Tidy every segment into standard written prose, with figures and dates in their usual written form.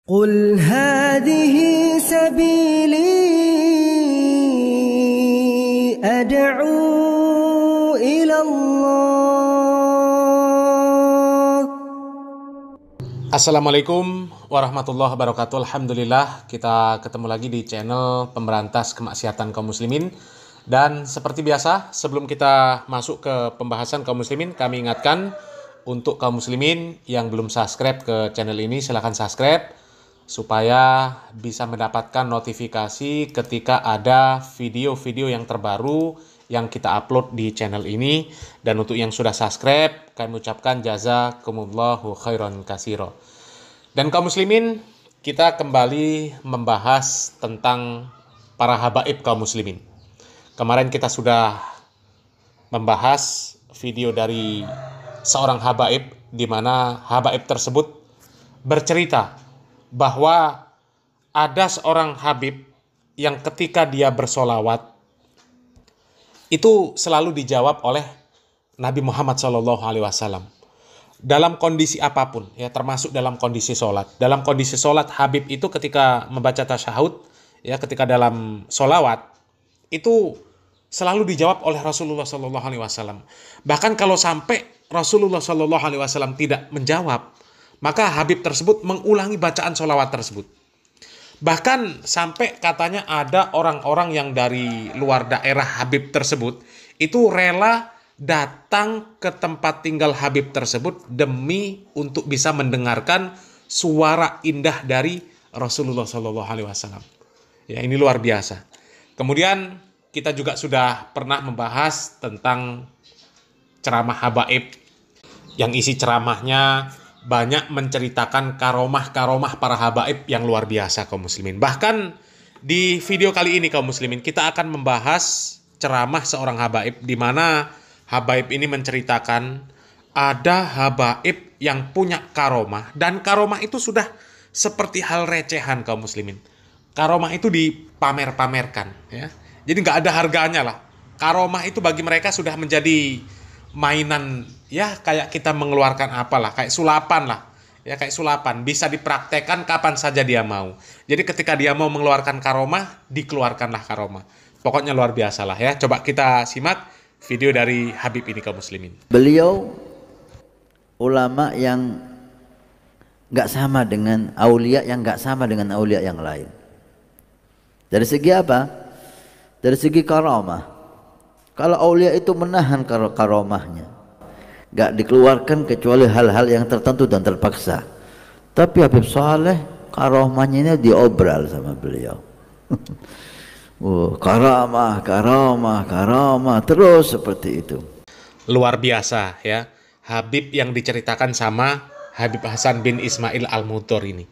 قل هذه سبيلي أدعو إلى الله. Assalamualaikum warahmatullahi wabarakatuh. Alhamdulillah kita ketemu lagi di channel pemberantas kemaksiatan kaum muslimin. Dan seperti biasa, sebelum kita masuk ke pembahasan kaum muslimin, kami ingatkan untuk kaum muslimin yang belum subscribe ke channel ini, silahkan subscribe supaya bisa mendapatkan notifikasi ketika ada video-video yang terbaru yang kita upload di channel ini. Dan untuk yang sudah subscribe, kami ucapkan jazakumullahu khairan katsiro. Dan kaum muslimin, kita kembali membahas tentang para habaib kaum muslimin. Kemarin kita sudah membahas video dari seorang habaib, di mana habaib tersebut bercerita bahwa ada seorang habib yang ketika dia bersolawat itu selalu dijawab oleh Nabi Muhammad SAW dalam kondisi apapun, ya, termasuk dalam kondisi sholat. Dalam kondisi sholat, habib itu ketika membaca tasyahud, ya, ketika dalam sholawat itu selalu dijawab oleh Rasulullah SAW. Bahkan kalau sampai Rasulullah SAW tidak menjawab, maka habib tersebut mengulangi bacaan sholawat tersebut. Bahkan sampai katanya ada orang-orang yang dari luar daerah habib tersebut itu rela datang ke tempat tinggal habib tersebut demi untuk bisa mendengarkan suara indah dari Rasulullah SAW. Ya, ini luar biasa. Kemudian kita juga sudah pernah membahas tentang ceramah habaib yang isi ceramahnya banyak menceritakan karomah-karomah para habaib yang luar biasa kaum muslimin. Bahkan di video kali ini kaum muslimin kita akan membahas ceramah seorang habaib, di mana habaib ini menceritakan ada habaib yang punya karomah, dan karomah itu sudah seperti hal recehan kaum muslimin. Karomah itu dipamer-pamerkan, ya. Jadi nggak ada harganya lah. Karomah itu bagi mereka sudah menjadi mainan, ya, kayak kita mengeluarkan apalah, kayak sulapan lah, ya, kayak sulapan, bisa dipraktekkan kapan saja dia mau. Jadi ketika dia mau mengeluarkan karomah, dikeluarkanlah karomah. Pokoknya luar biasa lah, ya. Coba kita simak video dari Habib ini kaum muslimin. Beliau ulama yang nggak sama dengan aulia, yang nggak sama dengan aulia yang lain. Dari segi apa? Dari segi karomah. Kalau aulia itu menahan karomahnya, gak dikeluarkan kecuali hal-hal yang tertentu dan terpaksa. Tapi Habib Saleh karomahnya ini diobral sama beliau. Karamah terus seperti itu. Luar biasa, ya, Habib yang diceritakan sama Habib Hasan bin Ismail Al-Mutor ini.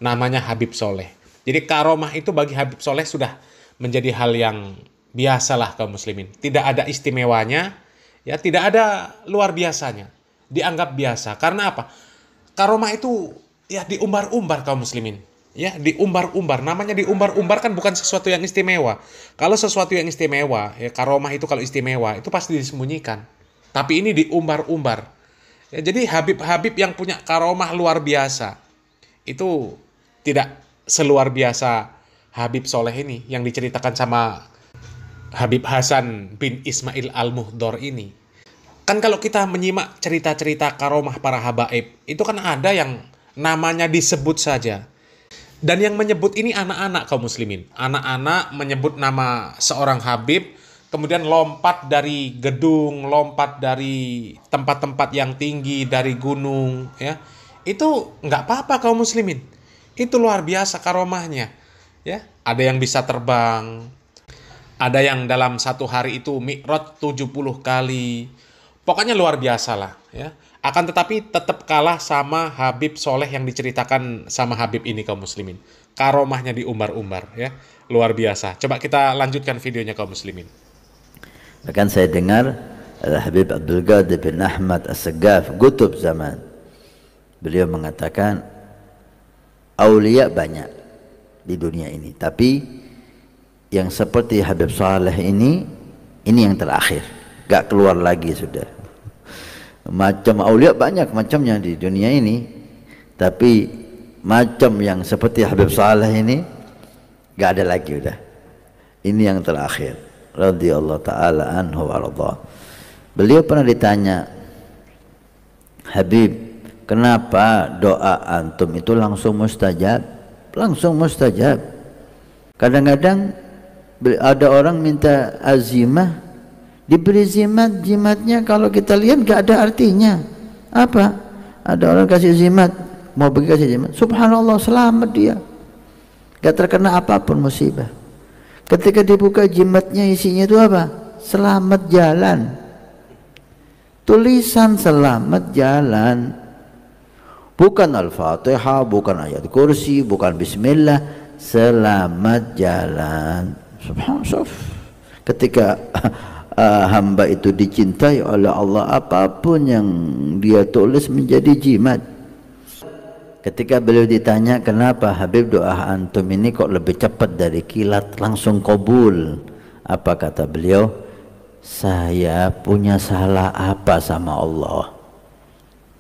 Namanya Habib Soleh. Jadi karomah itu bagi Habib Soleh sudah menjadi hal yang biasalah kaum muslimin. Tidak ada istimewanya, ya, tidak ada luar biasanya. Dianggap biasa. Karena apa? Karomah itu, ya, diumbar-umbar kaum muslimin. Ya, diumbar-umbar. Namanya diumbar-umbar kan bukan sesuatu yang istimewa. Kalau sesuatu yang istimewa, ya, karomah itu kalau istimewa itu pasti disembunyikan. Tapi ini diumbar-umbar. Ya, jadi habib-habib yang punya karomah luar biasa itu tidak seluar biasa Habib Soleh ini yang diceritakan sama Habib Hasan bin Ismail Al-Muhdor ini. Kan kalau kita menyimak cerita-cerita karomah para habaib, itu kan ada yang namanya disebut saja. Dan yang menyebut ini anak-anak kaum muslimin. Anak-anak menyebut nama seorang habib, kemudian lompat dari gedung, lompat dari tempat-tempat yang tinggi, dari gunung, ya. Itu nggak apa-apa kaum muslimin. Itu luar biasa karomahnya, ya. Ada yang bisa terbang, ada yang dalam satu hari itu mi'raj 70 kali. Pokoknya luar biasa lah, ya. Akan tetapi tetap kalah sama Habib Soleh yang diceritakan sama Habib ini kaum muslimin. Karomahnya diumbar-umbar, ya. Luar biasa. Coba kita lanjutkan videonya kaum muslimin. Bahkan saya dengar Habib Abdul Qadir bin Ahmad As-Saggaf Qutb zaman, beliau mengatakan aulia banyak di dunia ini, tapi yang seperti Habib Saleh ini yang terakhir, gak keluar lagi sudah. Macam aulia banyak macamnya di dunia ini, tapi macam yang seperti Habib Saleh ini gak ada lagi udah. Ini yang terakhir. Radhiyallahu taala anhu wa radha. Beliau pernah ditanya, Habib, kenapa doa antum itu langsung mustajab? Langsung mustajab. Kadang-kadang ada orang minta azimah, diberi zimat, jimatnya kalau kita lihat gak ada artinya. Apa? Ada orang kasih zimat, mau pergi kasih zimat, subhanallah, selamat dia, gak terkena apapun musibah. Ketika dibuka jimatnya isinya itu apa? Selamat jalan, tulisan selamat jalan, bukan Al-Fatihah, bukan ayat kursi, bukan bismillah, selamat jalan. Subhanallah. Ketika hamba itu dicintai oleh Allah, apapun yang dia tulis menjadi jimat. Ketika beliau ditanya, kenapa Habib doa antum ini kok lebih cepat dari kilat, langsung kabul? Apa kata beliau? Saya punya salah apa sama Allah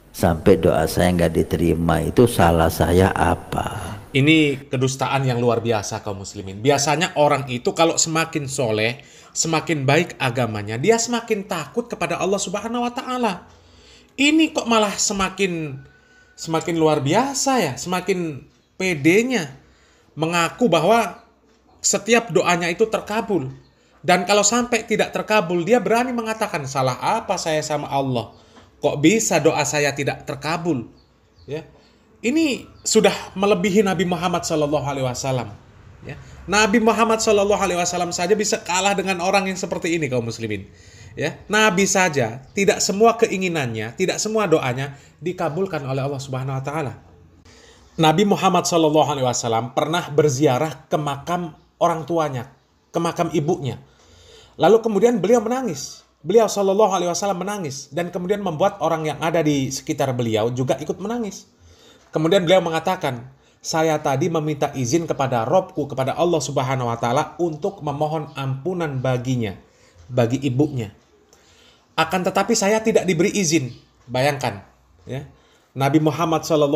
sampai doa saya nggak diterima? Itu salah saya apa? Ini kedustaan yang luar biasa kaum muslimin. Biasanya orang itu kalau semakin soleh, semakin baik agamanya, dia semakin takut kepada Allah Subhanahu wa taala. Ini kok malah semakin luar biasa ya, semakin pedenya mengaku bahwa setiap doanya itu terkabul. Dan kalau sampai tidak terkabul, dia berani mengatakan, salah apa saya sama Allah? Kok bisa doa saya tidak terkabul? Ya. Ini sudah melebihi Nabi Muhammad SAW. Ya. Nabi Muhammad SAW saja bisa kalah dengan orang yang seperti ini kaum muslimin. Ya. Nabi saja tidak semua keinginannya, tidak semua doanya dikabulkan oleh Allah Subhanahu Wa Taala. Nabi Muhammad SAW pernah berziarah ke makam orang tuanya, ke makam ibunya. Lalu kemudian beliau menangis. Beliau SAW menangis dan kemudian membuat orang yang ada di sekitar beliau juga ikut menangis. Kemudian beliau mengatakan, saya tadi meminta izin kepada Robku, kepada Allah Subhanahu Wa Taala untuk memohon ampunan baginya, bagi ibunya. Akan tetapi saya tidak diberi izin. Bayangkan, ya, Nabi Muhammad SAW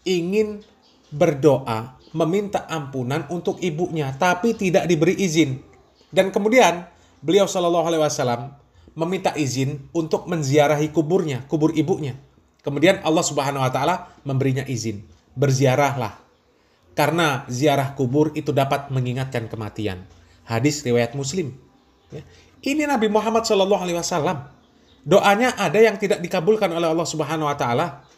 ingin berdoa, meminta ampunan untuk ibunya, tapi tidak diberi izin. Dan kemudian beliau SAW meminta izin untuk menziarahi kuburnya, kubur ibunya. Kemudian Allah Subhanahu Wa Taala memberinya izin, berziarahlah, karena ziarah kubur itu dapat mengingatkan kematian. Hadis riwayat Muslim. Ya. Ini Nabi Muhammad SAW. Doanya ada yang tidak dikabulkan oleh Allah Subhanahu Wa Taala.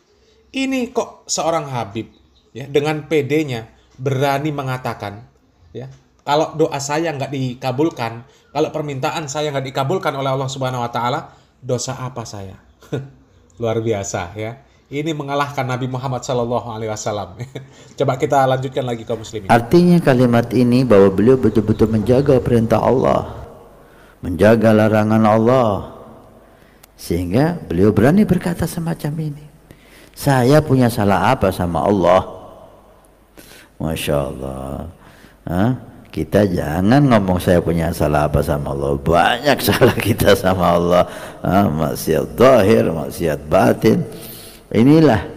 Ini kok seorang Habib, ya, dengan pedenya berani mengatakan, ya, kalau doa saya nggak dikabulkan, kalau permintaan saya nggak dikabulkan oleh Allah Subhanahu Wa Taala, dosa apa saya? Luar biasa, ya. Ini mengalahkan Nabi Muhammad SAW. Coba kita lanjutkan lagi kaum muslimin. Artinya kalimat ini bahwa beliau betul-betul menjaga perintah Allah, menjaga larangan Allah, sehingga beliau berani berkata semacam ini. Saya punya salah apa sama Allah? Masya Allah. Kita jangan ngomong saya punya salah apa sama Allah. Banyak salah kita sama Allah. Maksiat zahir, maksiat batin. Inilah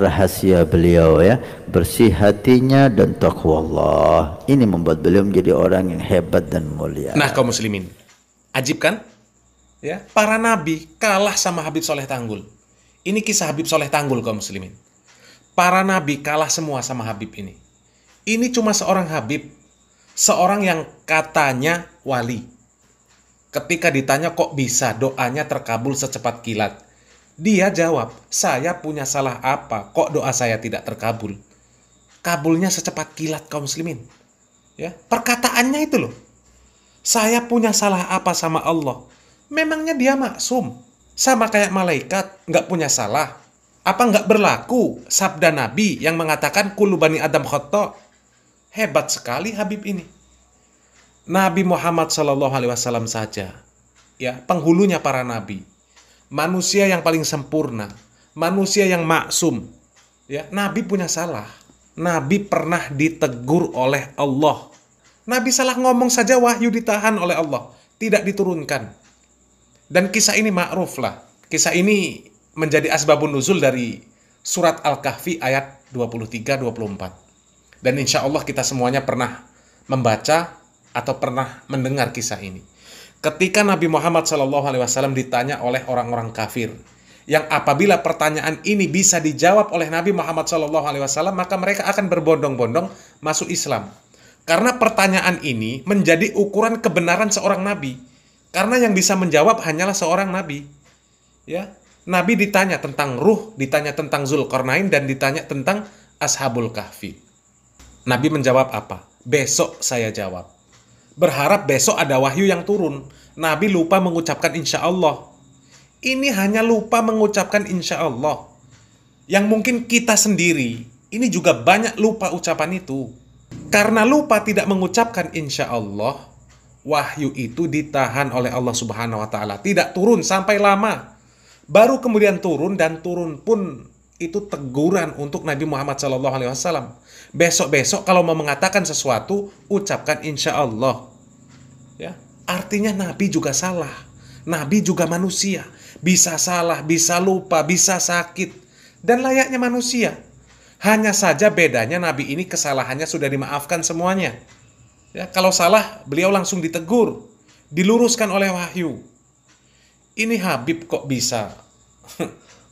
rahasia beliau, ya, bersih hatinya dan taqwa Allah. Ini membuat beliau menjadi orang yang hebat dan mulia. Nah kaum muslimin, ajib kan? Ya, para nabi kalah sama Habib Soleh Tanggul. Ini kisah Habib Soleh Tanggul kaum muslimin. Para nabi kalah semua sama Habib ini. Ini cuma seorang Habib, seorang yang katanya wali. Ketika ditanya kok bisa doanya terkabul secepat kilat, dia jawab, saya punya salah apa kok doa saya tidak terkabul? Kabulnya secepat kilat kaum muslimin. Ya, perkataannya itu loh. Saya punya salah apa sama Allah? Memangnya dia maksum? Sama kayak malaikat, nggak punya salah? Apa nggak berlaku sabda Nabi yang mengatakan kullu bani Adam khata'? Hebat sekali Habib ini. Nabi Muhammad SAW saja, ya, penghulunya para nabi, manusia yang paling sempurna, manusia yang maksum, ya, Nabi punya salah. Nabi pernah ditegur oleh Allah. Nabi salah ngomong saja wahyu ditahan oleh Allah, tidak diturunkan. Dan kisah ini ma'ruf lah. Kisah ini menjadi asbabun nuzul dari surat Al-Kahfi ayat 23, 24. Dan insya Allah kita semuanya pernah membaca atau pernah mendengar kisah ini. Ketika Nabi Muhammad SAW ditanya oleh orang-orang kafir, yang apabila pertanyaan ini bisa dijawab oleh Nabi Muhammad SAW, maka mereka akan berbondong-bondong masuk Islam. Karena pertanyaan ini menjadi ukuran kebenaran seorang nabi. Karena yang bisa menjawab hanyalah seorang nabi. Ya, Nabi ditanya tentang ruh, ditanya tentang Zulkarnain, dan ditanya tentang Ashabul Kahfi. Nabi menjawab apa? Besok saya jawab. Berharap besok ada wahyu yang turun. Nabi lupa mengucapkan insya Allah. Ini hanya lupa mengucapkan insya Allah. Yang mungkin kita sendiri, ini juga banyak lupa ucapan itu. Karena lupa tidak mengucapkan insya Allah, wahyu itu ditahan oleh Allah Subhanahu wa Ta'ala. Tidak turun sampai lama. Baru kemudian turun, dan turun pun itu teguran untuk Nabi Muhammad SAW. Besok-besok kalau mau mengatakan sesuatu, ucapkan insya Allah. Ya, artinya Nabi juga salah. Nabi juga manusia. Bisa salah, bisa lupa, bisa sakit. Dan layaknya manusia. Hanya saja bedanya Nabi ini kesalahannya sudah dimaafkan semuanya. Ya, kalau salah, beliau langsung ditegur. Diluruskan oleh wahyu. Ini Habib kok bisa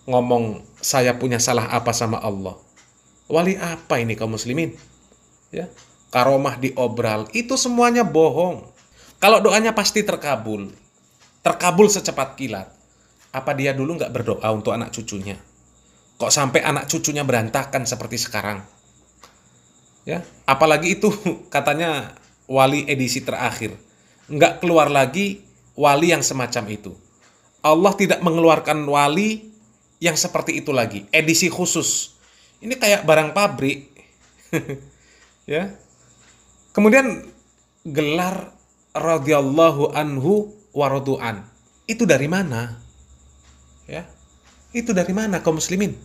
ngomong saya punya salah apa sama Allah? Wali apa ini kaum muslimin? Ya, karomah diobral, itu semuanya bohong. Kalau doanya pasti terkabul. Terkabul secepat kilat. Apa dia dulu nggak berdoa untuk anak cucunya? Kok sampai anak cucunya berantakan seperti sekarang? Ya, apalagi itu katanya wali edisi terakhir. Nggak keluar lagi wali yang semacam itu. Allah tidak mengeluarkan wali yang seperti itu lagi. Edisi khusus. Ini kayak barang pabrik. Ya. Kemudian gelar radhiyallahu anhu wa radu'an. Itu dari mana? Ya. Itu dari mana kaum muslimin?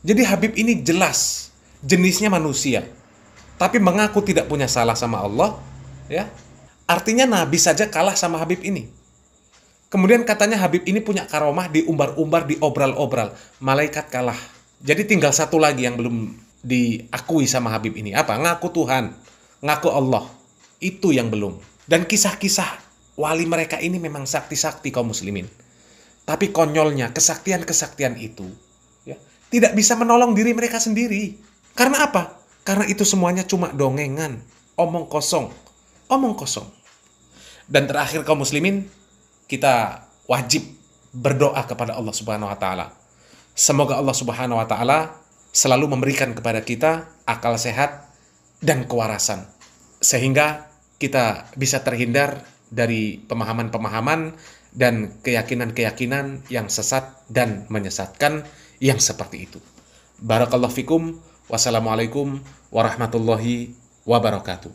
Jadi Habib ini jelas jenisnya manusia, tapi mengaku tidak punya salah sama Allah, ya. Artinya Nabi saja kalah sama Habib ini. Kemudian katanya Habib ini punya karomah, diumbar-umbar, diobral-obral. Malaikat kalah. Jadi tinggal satu lagi yang belum diakui sama Habib ini. Apa? Ngaku Tuhan, ngaku Allah. Itu yang belum. Dan kisah-kisah wali mereka ini memang sakti-sakti kaum muslimin. Tapi konyolnya, kesaktian-kesaktian itu ya, tidak bisa menolong diri mereka sendiri. Karena apa? Karena itu semuanya cuma dongengan, omong kosong. Omong kosong. Dan terakhir kaum muslimin, kita wajib berdoa kepada Allah Subhanahu wa Ta'ala. Semoga Allah Subhanahu wa Ta'ala selalu memberikan kepada kita akal sehat dan kewarasan, sehingga kita bisa terhindar dari pemahaman-pemahaman dan keyakinan-keyakinan yang sesat dan menyesatkan yang seperti itu. Barakallahu fikum. Wassalamualaikum warahmatullahi wabarakatuh.